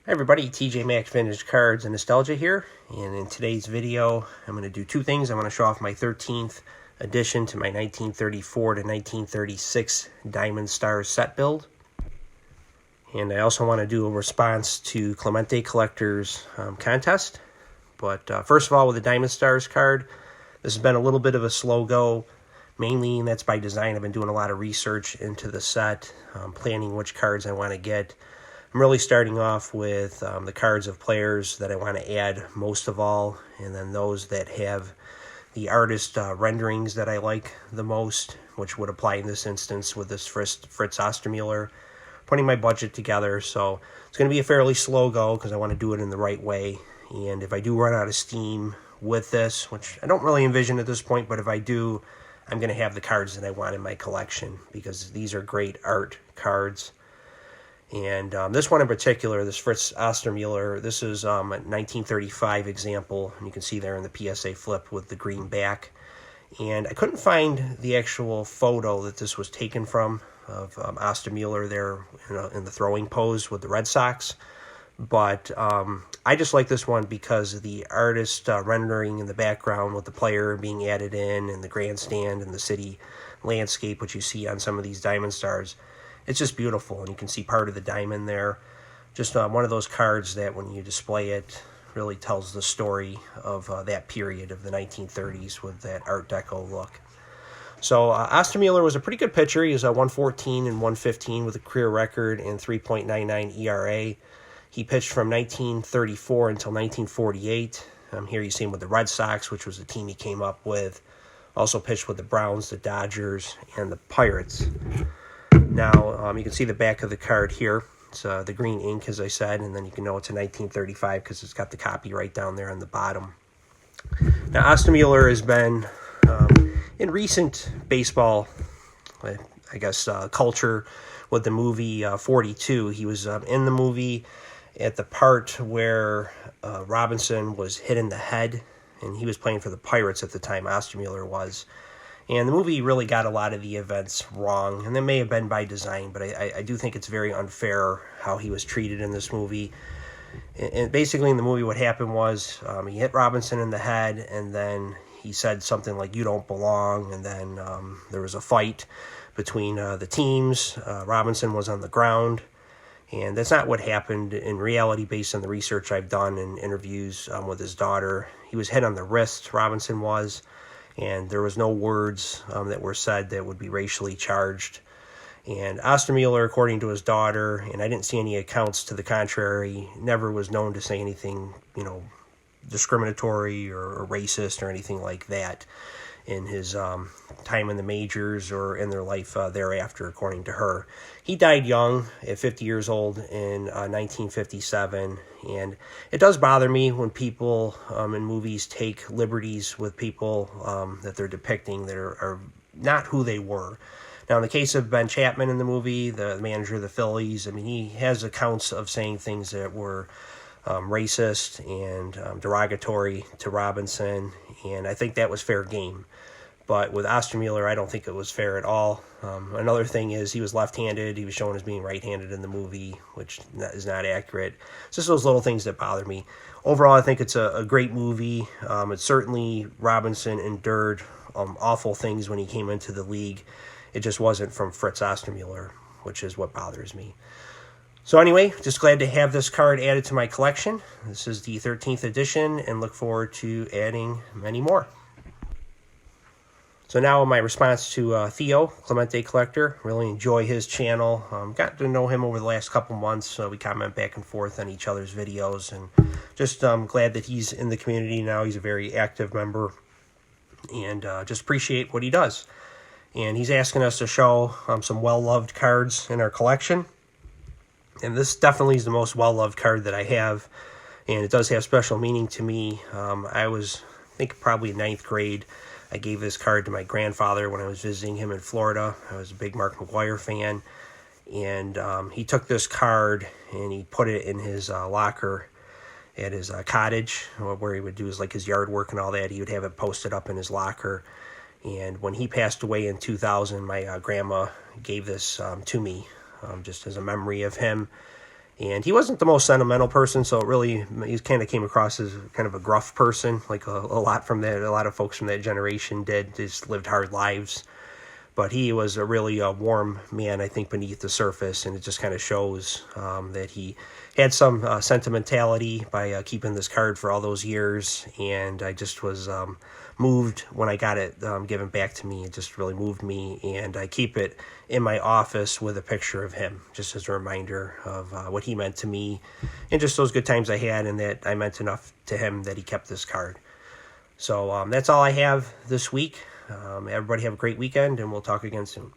Hi everybody, TJ Maxx Vintage Cards and Nostalgia here, and in today's video I'm going to do two things. I'm going to show off my 13th addition to my 1934 to 1936 Diamond Stars set build, and I also want to do a response to Clemente Collector's contest. But first of all, with the Diamond Stars card, this has been a little bit of a slow go, mainly, and that's by design. I've been doing a lot of research into the set, planning which cards I want to get. I'm really starting off with the cards of players that I want to add most of all, and then those that have the artist renderings that I like the most, which would apply in this instance with this Fritz Ostermueller. Putting my budget together, so it's going to be a fairly slow go because I want to do it in the right way. And if I do run out of steam with this, which I don't really envision at this point, but if I do, I'm going to have the cards that I want in my collection because these are great art cards. And this one in particular, this Fritz Ostermueller, this is a 1935 example. And you can see there in the PSA flip with the green back. And I couldn't find the actual photo that this was taken from of Ostermueller there in the throwing pose with the Red Sox. But I just like this one because of the artist rendering in the background with the player being added in and the grandstand and the city landscape, which you see on some of these Diamond Stars. It's just beautiful, and you can see part of the diamond there. Just one of those cards that when you display it really tells the story of that period of the 1930s with that Art Deco look. So Ostermueller was a pretty good pitcher. He was a 114 and 115 with a career record and 3.99 ERA. He pitched from 1934 until 1948. Here you see him with the Red Sox, which was the team he came up with. Also pitched with the Browns, the Dodgers, and the Pirates. Now, you can see the back of the card here. It's the green ink, as I said, and then you can know it's a 1935 because it's got the copyright down there on the bottom. Now, Ostermueller has been, in recent baseball, I guess, culture with the movie 42. He was in the movie at the part where Robinson was hit in the head, and he was playing for the Pirates at the time, Ostermueller was. And the movie really got a lot of the events wrong, and that may have been by design, but I do think it's very unfair how he was treated in this movie. And basically in the movie what happened was he hit Robinson in the head, and then he said something like, "You don't belong," and then there was a fight between the teams. Robinson was on the ground, and that's not what happened in reality based on the research I've done and interviews with his daughter. He was hit on the wrist, Robinson was. And there was no words that were said that would be racially charged. And Ostermueller, according to his daughter, and I didn't see any accounts to the contrary, never was known to say anything, discriminatory or racist or anything like that in his time in the majors or in their life thereafter, according to her. He died young at 50 years old in 1957, and it does bother me when people in movies take liberties with people that they're depicting that are not who they were. Now, in the case of Ben Chapman in the movie, the manager of the Phillies, I mean, he has accounts of saying things that were racist and derogatory to Robinson, and I think that was fair game. But with Ostermueller, I don't think it was fair at all. Another thing is he was left-handed. He was shown as being right-handed in the movie, which is not accurate. It's just those little things that bother me. Overall, I think it's a great movie. It's certainly Robinson endured awful things when he came into the league. It just wasn't from Fritz Ostermueller, which is what bothers me. So anyway, just glad to have this card added to my collection. This is the 13th edition, and look forward to adding many more. So now my response to Theo, Clemente Collector. Really enjoy his channel. Got to know him over the last couple months, so we comment back and forth on each other's videos. And just glad that he's in the community now. He's a very active member. And just appreciate what he does. And he's asking us to show some well-loved cards in our collection. And this definitely is the most well-loved card that I have. And it does have special meaning to me. I think probably in 9th grade. I gave this card to my grandfather when I was visiting him in Florida. I was a big Mark McGwire fan. And he took this card and he put it in his locker at his cottage, where he would do his yard work and all that. He would have it posted up in his locker. And when he passed away in 2000, my grandma gave this to me just as a memory of him. And he wasn't the most sentimental person, so he kind of came across as kind of a gruff person, like a lot of folks from that generation did. They just lived hard lives. But he was a really warm man, I think, beneath the surface, and it just kind of shows that he had some sentimentality by keeping this card for all those years. And I just was moved when I got it given back to me. It just really moved me, and I keep it in my office with a picture of him, just as a reminder of what he meant to me, and just those good times I had, and that I meant enough to him that he kept this card. So that's all I have this week. Everybody have a great weekend, and we'll talk again soon.